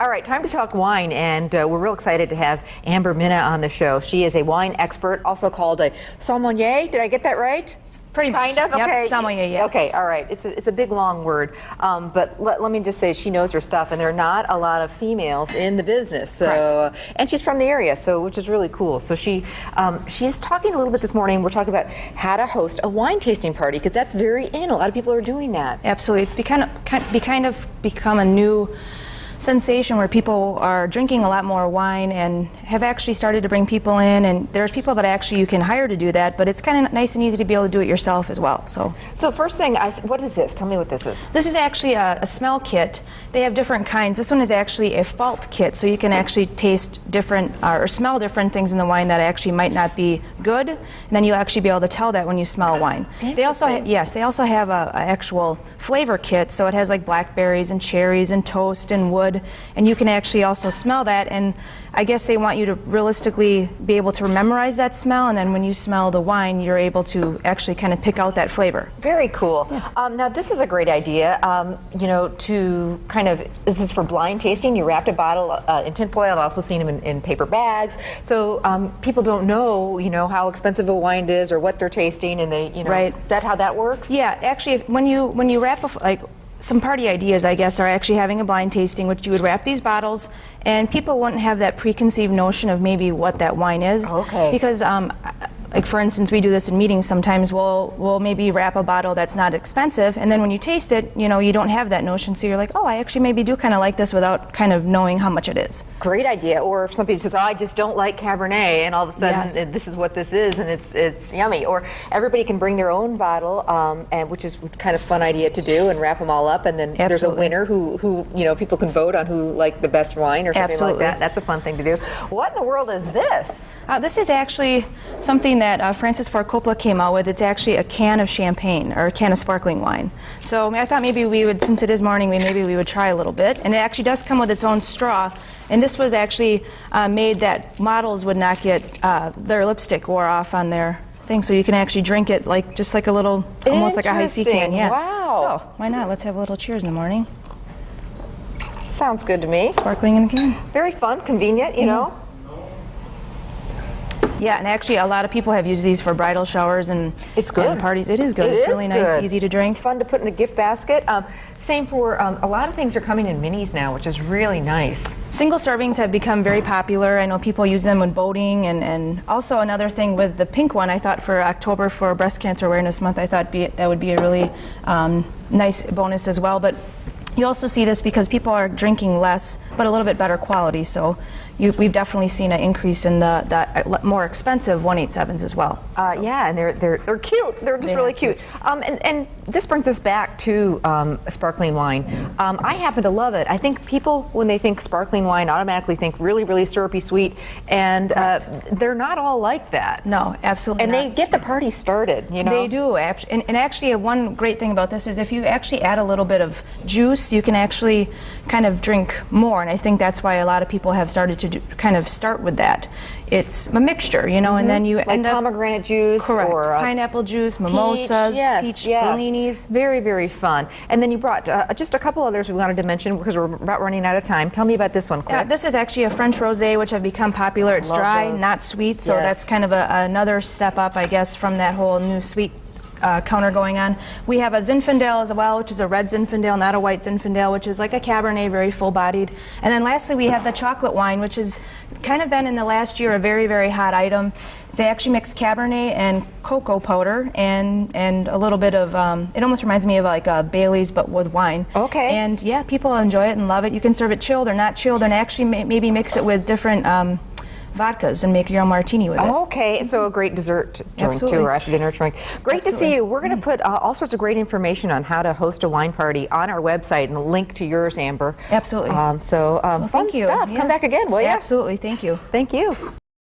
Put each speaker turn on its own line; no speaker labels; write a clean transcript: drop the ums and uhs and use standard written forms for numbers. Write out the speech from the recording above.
All right, time to talk wine, and we're real excited to have Amber Mihna on the show. She is a wine expert, also called a sommelier. Did I get that right?
Pretty much.
Kind of? Okay.
Yep, sommelier, yes.
Okay, all right. It's a big, long word. But let me just say she knows her stuff, and there are not a lot of females in the business. So, and she's from the area, so which is really cool. So she's talking a little bit this morning. We're talking about how to host a wine tasting party, because that's very in. A lot of people are doing that.
Absolutely. It's become a new sensation where people are drinking a lot more wine and have actually started to bring people in, and there's people that actually you can hire to do that, but it's kind of nice and easy to be able to do it yourself as well. So
first thing, what is this? Tell me what this is.
This is actually a smell kit. They have different kinds. This one is actually a fault kit, so you can actually taste different or smell different things in the wine that actually might not be good, and then you'll actually be able to tell that when you smell wine. They also have a actual flavor kit, so it has like blackberries and cherries and toast and wood, and you can actually also smell that, and I guess they want you to realistically be able to memorize that smell, and then when you smell the wine, you're able to actually kind of pick out that flavor.
Very cool. Yeah. Now this is a great idea, this is for blind tasting. You wrapped a bottle in tin foil. I've also seen them in paper bags, so people don't know, how expensive a wine is or what they're tasting, and they,
Right.
Is that how that works?
Yeah, actually, when you wrap some party ideas, I guess, are actually having a blind tasting, which you would wrap these bottles, and people wouldn't have that preconceived notion of maybe what that wine is.
Okay.
Because, like for instance, we do this in meetings sometimes. We'll maybe wrap a bottle that's not expensive, and then when you taste it, you don't have that notion, so you're like, oh, I actually maybe do kind of like this without kind of knowing how much it is. Great
idea. Or if somebody says, oh, I just don't like Cabernet, and all of a sudden this is what this is, and it's yummy. Or everybody can bring their own bottle, and which is kind of fun idea to do, and wrap them all up, and then there's a winner who people can vote on who like the best wine or something like that. That's a fun thing to do. What in the world is this?
This is actually something that Francis Ford Coppola came out with. It's actually a can of champagne, or a can of sparkling wine. So I thought maybe we would, since it is morning, maybe we would try a little bit. And it actually does come with its own straw. And this was actually made that models would not get their lipstick wore off on their thing. So you can actually drink it just like a little, almost like a high C can. Yeah.
Wow.
So why not? Let's have a little cheers in the morning.
Sounds good to me.
Sparkling in a can.
Very fun, convenient, you know.
Yeah, and actually a lot of people have used these for bridal showers and parties. It is good. It's really nice, easy to drink.
Fun to put in a gift basket. Same for a lot of things are coming in minis now, which is really nice.
Single servings have become very popular. I know people use them when boating, and also another thing with the pink one, I thought for October for Breast Cancer Awareness Month, I thought that would be a really nice bonus as well. But you also see this because people are drinking less, but a little bit better quality. So we've definitely seen an increase in the more expensive 187s as well.
Yeah, and they're cute. They're just really cute. And this brings us back to sparkling wine. I happen to love it. I think people, when they think sparkling wine, automatically think really, really syrupy sweet, and they're not all like that.
No, absolutely
not.
And
they get the party started,
They do. And actually, one great thing about this is if you actually add a little bit of juice, you can actually kind of drink more, and I think that's why a lot of people have started to kind of start with that. It's a mixture, and then you end up
pomegranate juice,
or pineapple juice, mimosas, peach bellinis.
Very, very fun. And then you brought just a couple others we wanted to mention because we're about running out of time. Tell me about this one quick.
This is actually a French Rosé, which have become popular. It's dry, not sweet, so that's kind of another step up, I guess, from that whole new sweet counter going on. We have a Zinfandel as well, which is a red Zinfandel, not a white Zinfandel, which is like a Cabernet, very full-bodied. And then lastly, we have the chocolate wine, which has kind of been in the last year a very, very hot item. They actually mix Cabernet and cocoa powder and a little bit of, it almost reminds me of like a Bailey's, but with wine.
Okay.
And yeah, people enjoy it and love it. You can serve it chilled or not chilled, and actually maybe mix it with different vodkas and make your own martini with it.
Okay, so a great dessert drink too, or after dinner drink. Great to see you. We're going to put all sorts of great information on how to host a wine party on our website, and a link to yours, Amber.
Absolutely.
Well,
fun
stuff. Come back again, will you?
Absolutely. Thank you.
Thank you.